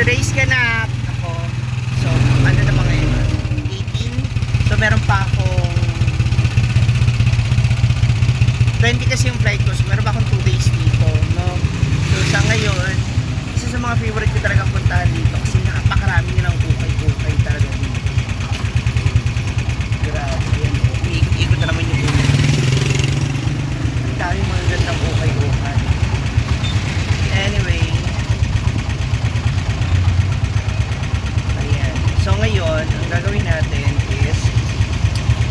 today's ganap ako. So, ano naman ngayon? 18. So, meron pa akong 20 kasi yung flight ko. So, meron pa akong 2 days dito, no? So, sa ngayon, isa sa mga favorite ko talagang puntahan dito kasi napakarami nilang ukay-ukay talaga dito. Grabe, yan. Umiikot-ikot na naman yung ukay. Ang dami mga gandang ukay-ukay. Anyway, ayan. So ngayon, ang gagawin natin is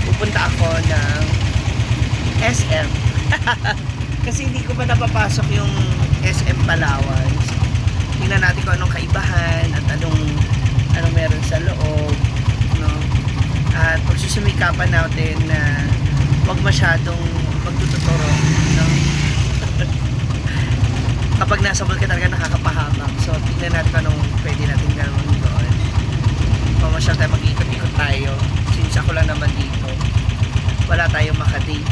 pupunta ako ng SM. Kasi hindi ko pa napapasok yung SM Palawan. Tingnan natin kung anong kaibahan at anong meron sa loob, no? At pagsusumikapan natin na huwag masyadong magtututuro, no? Kapag nasa mall ka talaga nakakapahamak. So, tingnan natin kung anong pwede natin gawin doon. Mamasyal tayo, mag-ikot-ikot tayo. Since ako lang naman dito, wala tayong makadate.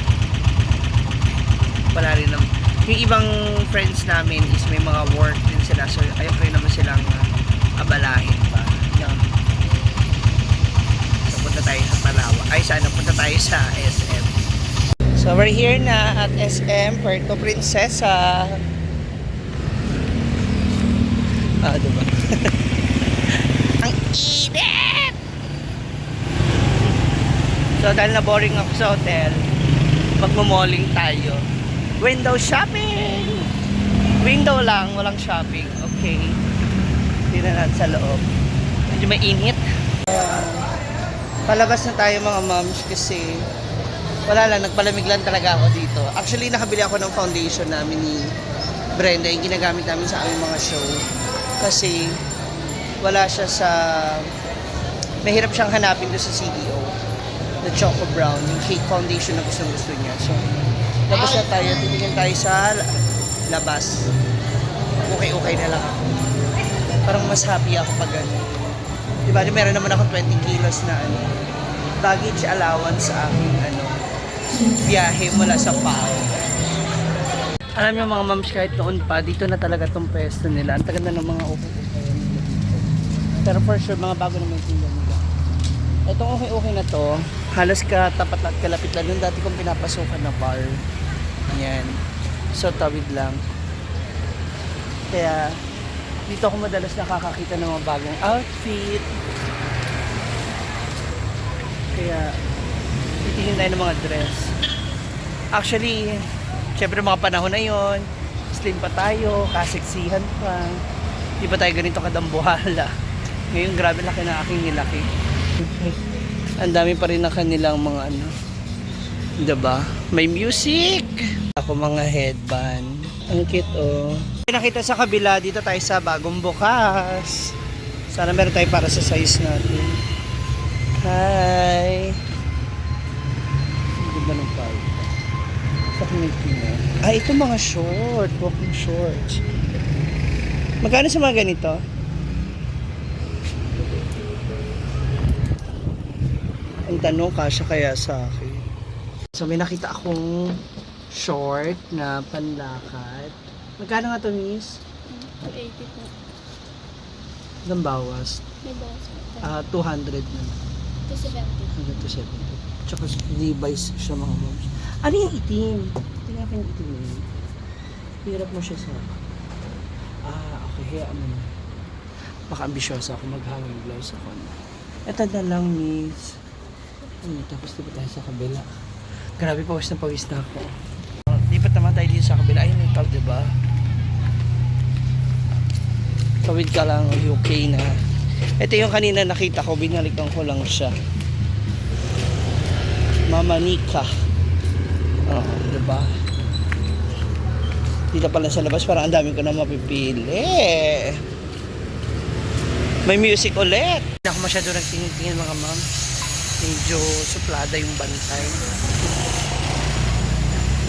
Wala rin naman. Yung ibang friends namin is may mga work din sila. So, ayaw rin naman silang abalahin pa. No? So, punta tayo sa Palawan. Ay, sana punta tayo sa SM. So, we're here na at SM Puerto Princesa. Diba? Ang init! So, dahil na boring ako sa hotel, magmo-malling tayo. Window shopping! Window lang, walang shopping. Okay. Tingnan natin sa loob. Medyo mainit. Palabas na tayo mga moms kasi wala lang, nagpalamig lang talaga ako dito. Actually, nakabili ako ng foundation namin ni Brenda, yung ginagamit namin sa aming mga show. Kasi wala siya sa, mahirap siyang hanapin doon sa CDO, the Choco Brown, yung cake foundation na gusto niya. So labas na tayo, titingin tayo sa labas. Okay na lang ako, parang mas happy ako pag gano'n. Diba, meron naman ako 20 kilos na baggage allowance sa aking biyahe mula sa PAO. Alam niyo mga moms, kahit noon pa, dito na talaga tong pwesto nila. Ang tagal na ng mga okay-okay nila dito. Pero for sure, mga bago naman tinda nila. Itong okay na to, halos katapat at kalapit lang nun dati kong pinapasukan na bar. Ayan. So, tawid lang. Kaya, dito ako madalas nakakakita ng mga bagong outfit. Kaya, titingin tayo ng mga dress. Actually, siyempre mga panahon na yon, slim pa tayo, kaseksihan pa. Di pa tayo ganito kadambuhala. Ngayon grabe laki na aking nilaki. Ang dami pa rin na kanilang mga diba? May music! Ako mga headband. Ang cute oh. Nakita sa kabila, dito tayo sa bagong bukas. Sana meron tayo para sa size natin. Hi! Ang ganda ng park. Ito mga short, walking shorts. Magkano sa mga ganito? Ang tanong, kasya kaya sa akin. So may nakita akong short na panlakad. Magkano nga to, miss? 280 po. Ang bawas? May bawas po. 200 na. 270. 270. Tsaka Levi's siya mga moms. Ano yung itim? Tingnan ko yung itim yun. Hirap mo siya sa... okay. Hayaan mo na. Baka ambisyosa ako. Maghanging blouse ako. Ito na lang, miss. Tapos di pa tayo sa kabila. Grabe, pawis na ako. Lipat naman tayo dito sa kabila. Ayun yung tawag, diba? Tawid ka lang. Okay na. Ito yung kanina nakita ko. Binalikan ko lang siya. Mama Nika. Diba? Dito pala sa labas, parang ang dami ko na mapipili. May music ulit. Hindi ako masyado nagtingin-tingin mga ma'am. Medyo suplada yung bantay.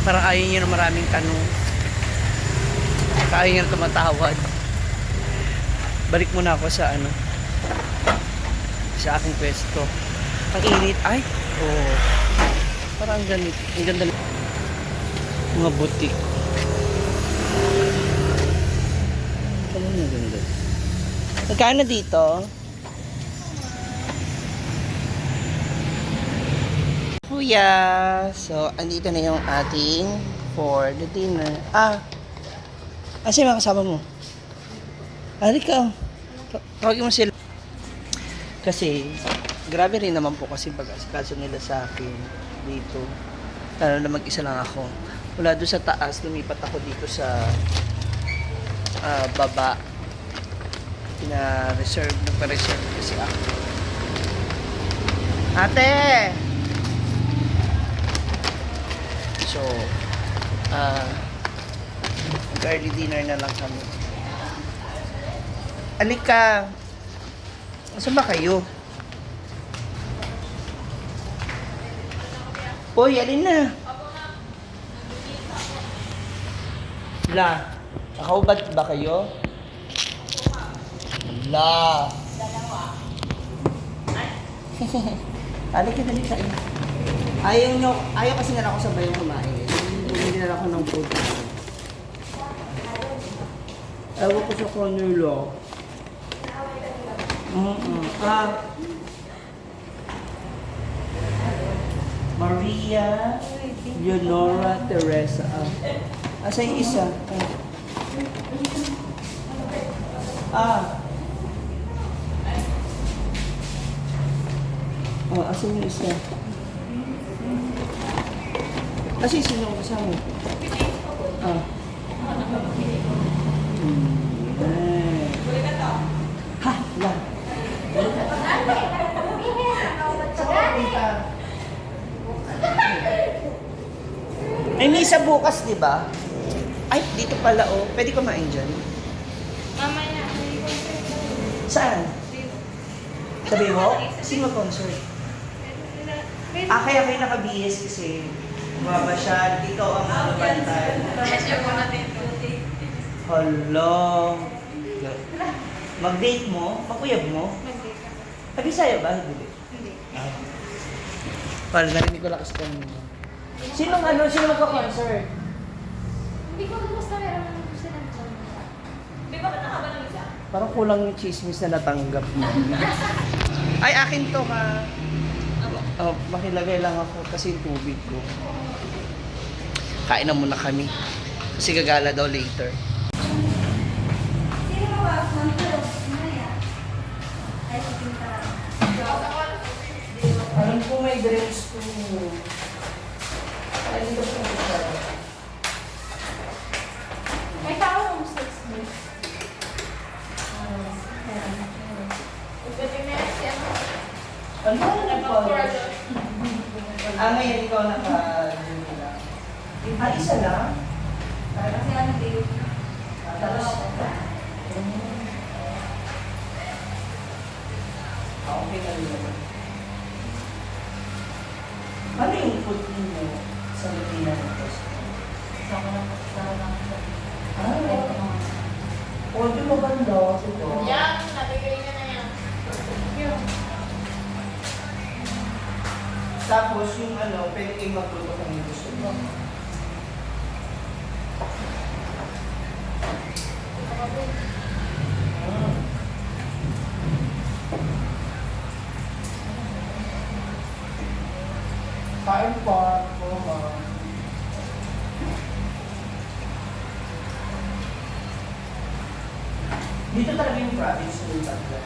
Parang ayaw nyo na maraming tanong. Ayaw nyo na tumatawad. Balik muna ako sa sa aking pwesto. Ang init. Ay! Oh. Parang ganit. Ang ganda mga butik. Ano na ganda? Magkano dito? Kuya, so andito na yung ating for the dinner. Asa yung mga kasama mo? Halika. Tawagin mo sila. Kasi, grabe rin naman po kasi pag-asikaso nila sa akin dito. Lalo na mag-isa lang ako. Mula doon sa taas, lumipat ako dito sa baba. Pina-reserve, nagpa-reserve kasi ako. Ate! So, early dinner na lang kami. Alika! Saan ba kayo? Uy, alin na? La, nakaubat ba kayo? La. Alika, dalika. Ayaw kasi nga ako sabay yung kumain. Bumili na lang ako ng food. Ewan ko sa corner lang. Maria Leonora Teresa. Asa yung isa? Asa yung isa? Asa yung sino ang kasama? Ha! Lang! May misa bukas, di ba? Ay, dito pala, oh. Pwede kumain dyan. Mamaya. Saan? Sabi mo? Sino concert? Kaya kayo naka-BS kasi bumaba siya. Dito ang mga bantay. Hello. Mag-date mo? Makuyab mo? Tabi-sayo ba? Hindi. Pal, narinig ko lakas kang... Sino magka-concert? Hindi ko alam basta meron ng gusto ng Di ba ka ba ng isa? Parang kulang yung chismis na natanggap mo. Ay, akin to ha. Makilagay lang ako kasi yung tubig ko. Kain na muna kami. Kasi gagala daw later. Alam ko may drinks to. Ay, dito po siya. May tao ng 6 days. Ano na ngayon ikaw naka-junior lang. Isa lang? Kasi ano din? Tapos, okay na rin naman. Ano yung food ninyo sa Latina nito? O, di maganda. Yan, nabigay niya na yan. Tapos yung pwede kayong magluto kung yung gusto mo. Kain pa. Dito talaga yung province ng Tagla.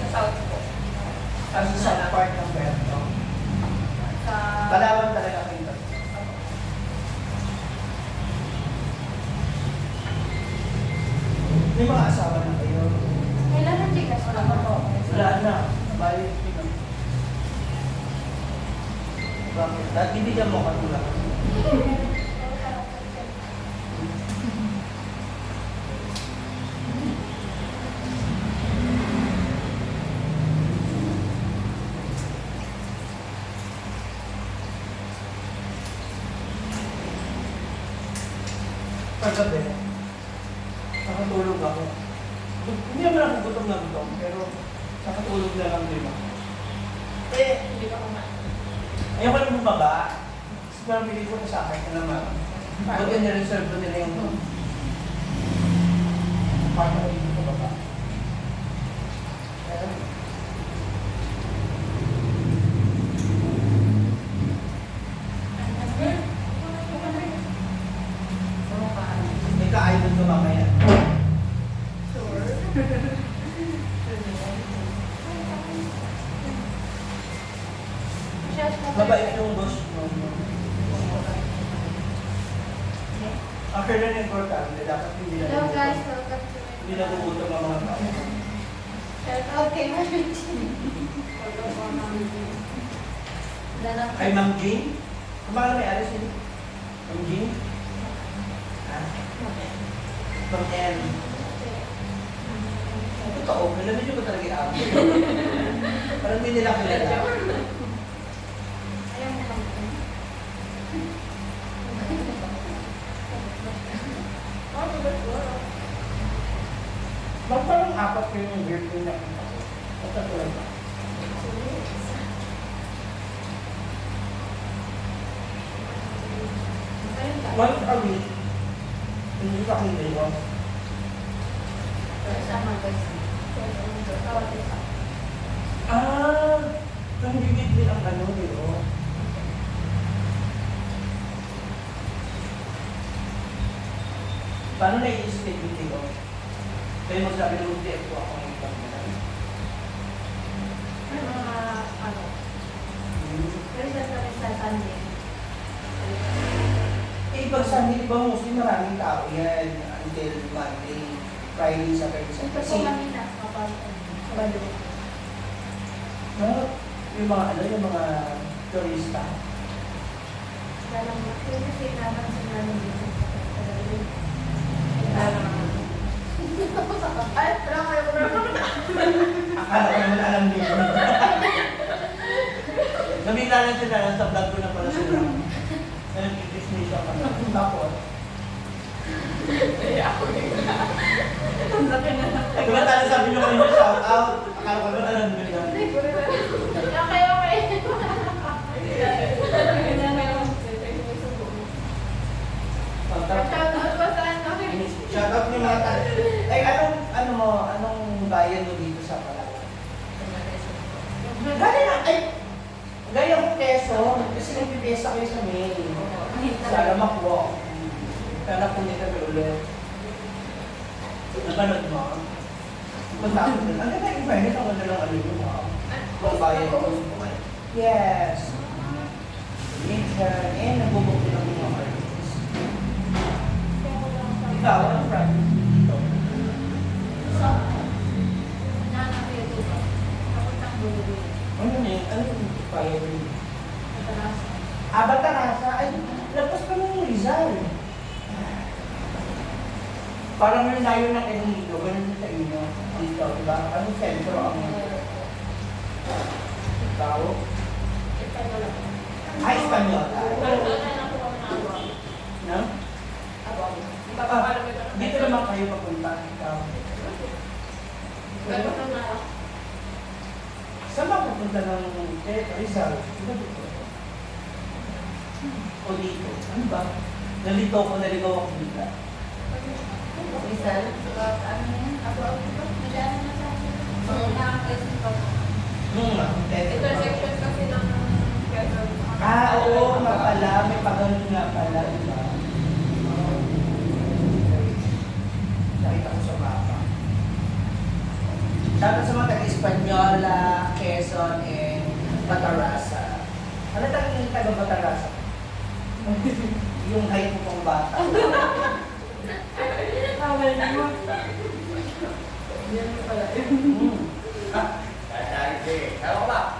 South po. Kasi sa part ng Berto. Palawan talaga kayo Tagla. May mga asawa na kayo. Kailan ang chikas? Wala na. Bali, bakit? Dahil bibigyan mo ka nila. Paggabi, nakatulog ako. Hindi naman ako gutom na gutom, pero nakatulog na lang din ako. Hindi ka kumain. Ayoko lang bumaba. Kasi parang pili ko na sa akin na naman. Pag nireserve nila yung part na dito sa baba. Ka-idol ko mamaya. Sure. Mabait yung boss mo. After na importante, dapat hindi na Hello guys, welcome to my hindi nagugutom ang mga tao. shout out kay Mami Jean. Ay, Ma'am Jean? Kung baka na may alis yun? Ma'am Jean? Ah, Ma'am M. Totoo, nalamin nyo ba talaga yung amo? Parang hindi nila kilala. Ayaw mo lang. Bang parang apat ko yung weird yung nakita ko. At tatulad ba? Once a week, hindi pa kita yun. Ah, yung bibig din ang ano, di ba? Paano na-i-state yung tigo? Kayo magsabi ng hindi ako ako ng ibang ganun. Eh, pag Sunday, di ba mostly maraming tao yan until Monday, Friday, Saturday, Sunday. No, yung mga ano, yung mga turista. Akala ko naman alam niyo. Nabigla lang sila, nasa vlog ko na pala sila. Nag-Disney siya pa. Tapos, diba tayo sabi nyo kanina, shout out. Akala ko naman alam niyo yan. Shout out niyo mga tayo. Ay, anong bayan mo dito sa Palawan? Gaya na, ay, gaya ko Quezon. Kasi nagpipesa kayo sa May. Sa Alamakwo. Kaya po niya kami ulit. Napanood mo? Punta ako din. Ang ganda yung fairness, ang ganda ng ano yun, ha? Ang bayan ko. Yes. Minsan, nagbubok din ang mga artists. Ikaw, anong practice dito? Ano yun? Ano yung fire ring? Batarasa. Ay, lagpas pa ng Rizal. Parang yung layo ng Enrico, ganun din sa inyo. Dito, diba? Anong sentro ang tao? Ay, Espanyol. No? Dito naman kayo papunta. Ikaw. Saan ba pupunta ng Rizal? Diba dito? O dito? Ano ba? Nalito ako dito. Intersection kasi ng Quezon. Oo nga pala. May pagano'n nga pala. Diba? Nakita ko sa mapa. Shoutout sa mga taga-Espanyola, Quezon, and Batarasa. Ano taga-Batarasa? Yung height mo pang bata. Awal na mo. Yan mo pala yun. Ewan ba?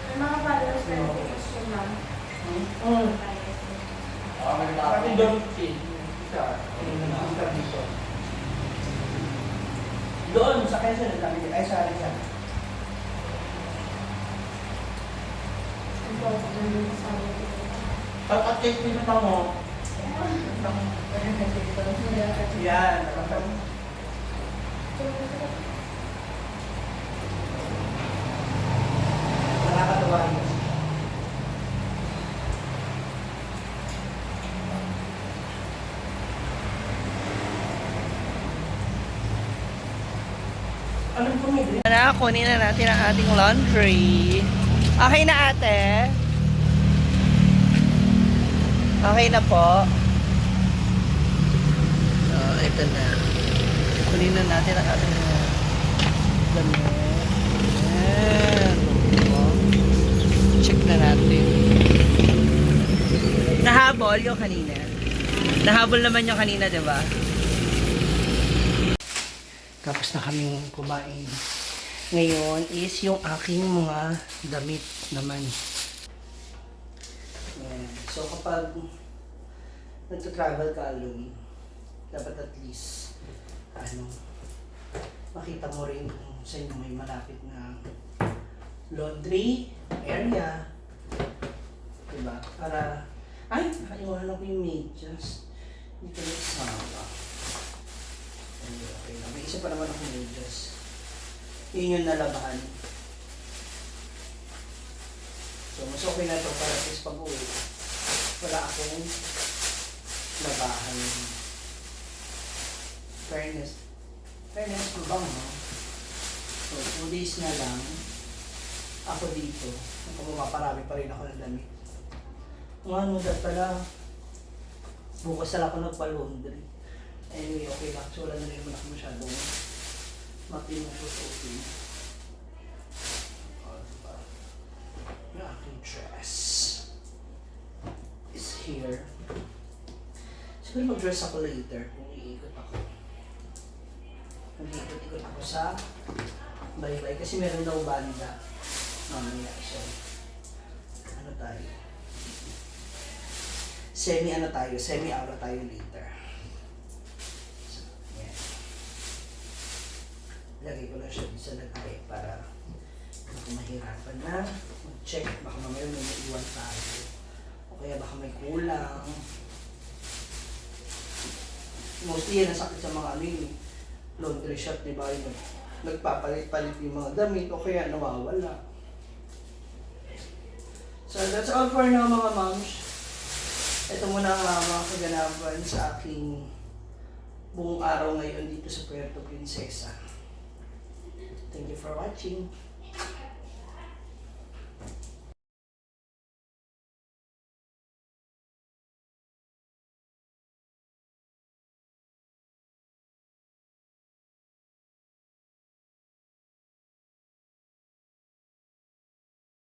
May mga followers na yung ma'am. Pati doon, isa. Isa dito. Doon, sa Quezon, ay sa Rizal. Pag-update mo yung mo. Yan. Nakakatawa yun. Anong pumili? Na, kunin na natin ang ating laundry. Okay na ate? Okay na po. Ito na. Kunin na natin ang ating mga damit. Ayan. Oh. Check na natin. Nahabol yung kanina. Nahabol naman yung kanina, di ba? Tapos na kaming kumain. Ngayon is yung aking mga damit naman. Ayan. So kapag nagta-travel ka alone, dapat at least makita mo rin kung sa inyo may malapit na laundry area. Diba? Para, ay, nakaiwanan ko yung medyas. Hindi ko nagsama. Okay lang. May isa pa naman akong medyas. Yun yung nalabahan. So, mas okay na ito para at least pag-uwi. Wala akong labahan. Fairness, mabang, no? So, 2 days na lang ako dito. Mapaparami pa rin ako ng damit. Ano, pala, bukas na ako nagpa-laundry. Anyway, okay lang. So, wala na rin naman ako masyadong matinususutin. Yung aking dress is here. Siguro mag-dress ako later kung iikot ako. Mag-iikot-ikot ako sa baybay kasi meron daw banda mamaya. So, ano tayo? Semi-aura tayo later. So, yan. Lagay ko lang siya sa lagay para kung mahirapan na mag-check, baka mamaya may maiwan tayo. O kaya baka may kulang. Mostly yan ang sakit sa mga laundry shop, di ba? Yung nagpapalit-palit yung mga damit o kaya nawawala. So that's all for now mga moms. Ito muna ang mga kaganapan sa aking buong araw ngayon dito sa Puerto Princesa. Thank you for watching.